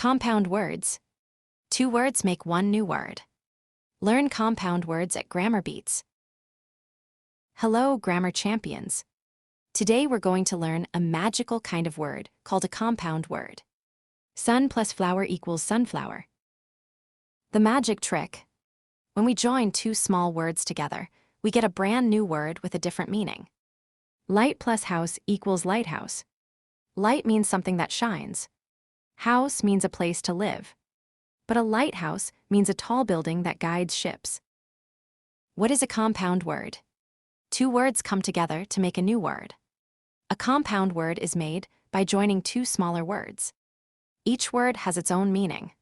Compound words. Two words make one new word. Learn compound words at Grammar Beats. Hello, grammar champions. Today we're going to learn a magical kind of word called a compound word. Sun plus flower equals sunflower. The magic trick. When we join two small words together, we get a brand new word with a different meaning. Light plus house equals lighthouse. Light means something that shines. House means a place to live. But a lighthouse means a tall building that guides ships. What is a compound word? Two words come together to make a new word. A compound word is made by joining two smaller words. Each word has its own meaning.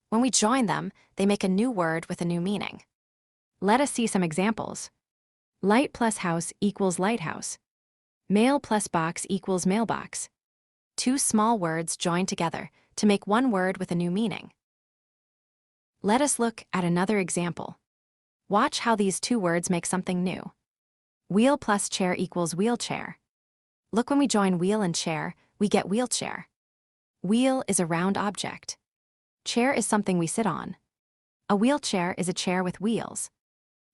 When we join them, they make a new word with a new meaning. Let us see some examples. Light plus house equals lighthouse. Mail plus box equals mailbox. Two small words join together to make one word with a new meaning. Let us look at another example. Watch how these two words make something new. Wheel plus chair equals wheelchair. Look, when we join wheel and chair, we get wheelchair. Wheel is a round object. Chair is something we sit on. A wheelchair is a chair with wheels.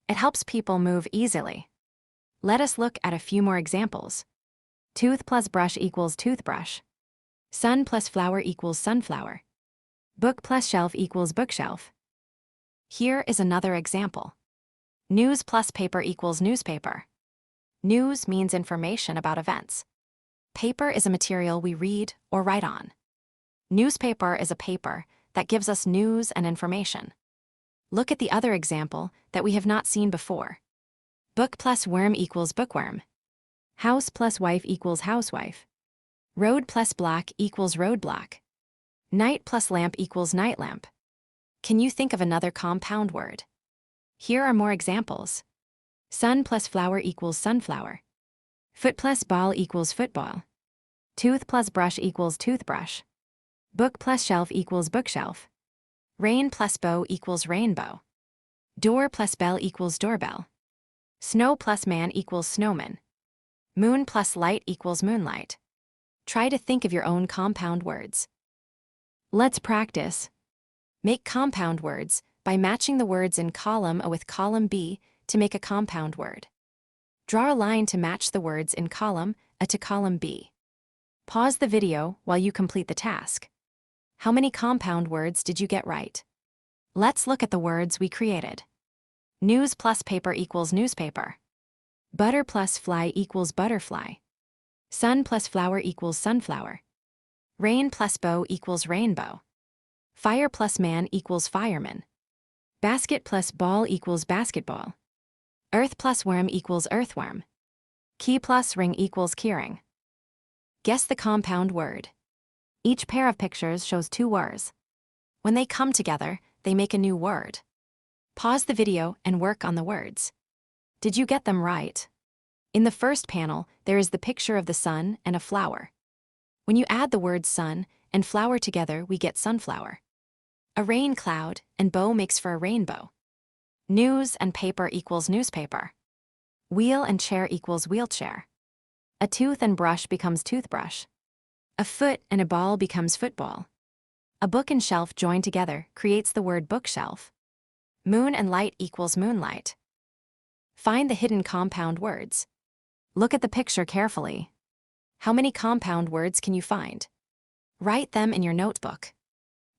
It helps people move easily. Let us look at a few more examples. Tooth plus brush equals toothbrush. Sun plus flower equals sunflower. Book plus shelf equals bookshelf. Here is another example. News plus paper equals newspaper. News means information about events. Paper is a material we read or write on. Newspaper is a paper that gives us news and information. Look at the other example that we have not seen before. Book plus worm equals bookworm. House plus wife equals housewife. Road plus block equals roadblock. Night plus lamp equals night lamp. Can you think of another compound word? Here are more examples. Sun plus flower equals sunflower. Foot plus ball equals football. Tooth plus brush equals toothbrush. Book plus shelf equals bookshelf. Rain plus bow equals rainbow. Door plus bell equals doorbell. Snow plus man equals snowman. Moon plus light equals moonlight. Try to think of your own compound words. Let's practice. Make compound words by matching the words in column A with column B to make a compound word. Draw a line to match the words in column A to column B. Pause the video while you complete the task. How many compound words did you get right? Let's look at the words we created. News plus paper equals newspaper. Butter plus fly equals butterfly. Sun plus flower equals sunflower. Rain plus bow equals rainbow. Fire plus man equals fireman. Basket plus ball equals basketball. Earth plus worm equals earthworm. Key plus ring equals keyring. Guess the compound word. Each pair of pictures shows two words. When they come together, they make a new word. Pause the video and work on the words. Did you get them right? In the first panel, there is the picture of the sun and a flower. When you add the words sun and flower together, we get sunflower. A rain cloud and bow makes for a rainbow. News and paper equals newspaper. Wheel and chair equals wheelchair. A tooth and brush becomes toothbrush. A foot and a ball becomes football. A book and shelf joined together creates the word bookshelf. Moon and light equals moonlight. Find the hidden compound words. Look at the picture carefully. How many compound words can you find? Write them in your notebook.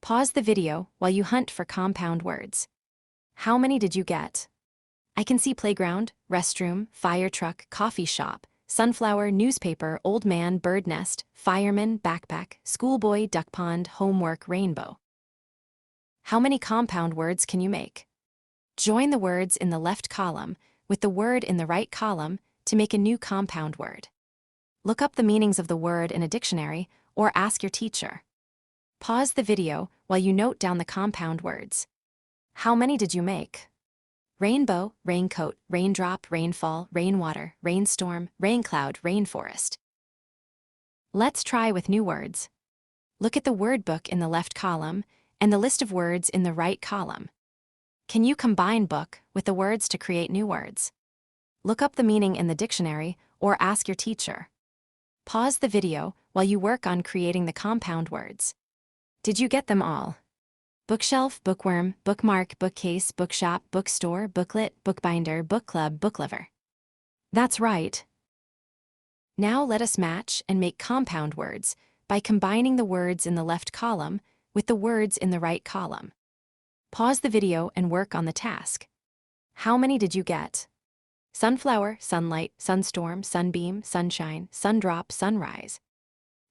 Pause the video while you hunt for compound words. How many did you get? I can see playground, restroom, fire truck, coffee shop, sunflower, newspaper, old man, bird nest, fireman, backpack, schoolboy, duck pond, homework, rainbow. How many compound words can you make? Join the words in the left column with the word in the right column to make a new compound word. Look up the meanings of the word in a dictionary or ask your teacher. Pause the video while you note down the compound words. How many did you make? Rainbow, raincoat, raindrop, rainfall, rainwater, rainstorm, raincloud, rainforest. Let's try with new words. Look at the word book in the left column and the list of words in the right column. Can you combine book with the words to create new words? Look up the meaning in the dictionary or ask your teacher. Pause the video while you work on creating the compound words. Did you get them all? Bookshelf, bookworm, bookmark, bookcase, bookshop, bookstore, booklet, bookbinder, book club, booklover. That's right. Now let us match and make compound words by combining the words in the left column with the words in the right column. Pause the video and work on the task. How many did you get? Sunflower, sunlight, sunstorm, sunbeam, sunshine, sundrop, sunrise.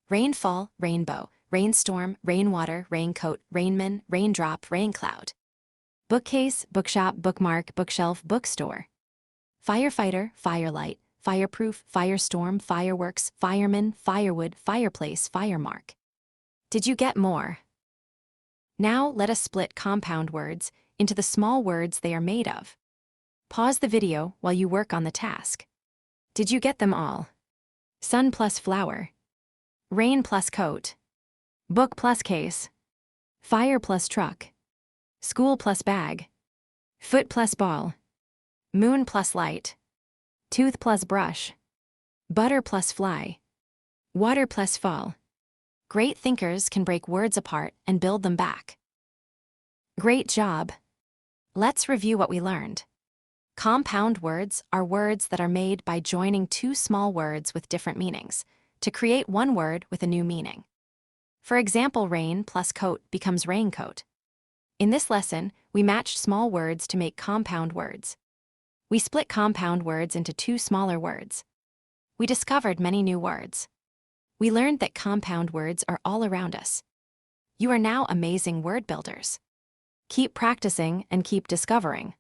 Rainfall, rainbow, rainstorm, rainwater, raincoat, rainman, raindrop, raincloud. Bookcase, bookshop, bookmark, bookshelf, bookstore. Firefighter, firelight, fireproof, firestorm, fireworks, fireman, firewood, fireplace, firemark. Did you get more? Now let us split compound words into the small words they are made of. Pause the video while you work on the task. Did you get them all? Sun plus flower. Rain plus coat. Book plus case. Fire plus truck. School plus bag. Foot plus ball. Moon plus light. Tooth plus brush. Butter plus fly. Water plus fall. Great thinkers can break words apart and build them back. Great job! Let's review what we learned. Compound words are words that are made by joining two small words with different meanings to create one word with a new meaning. For example, rain plus coat becomes raincoat. In this lesson, we matched small words to make compound words. We split compound words into two smaller words. We discovered many new words. We learned that compound words are all around us. You are now amazing word builders. Keep practicing and keep discovering.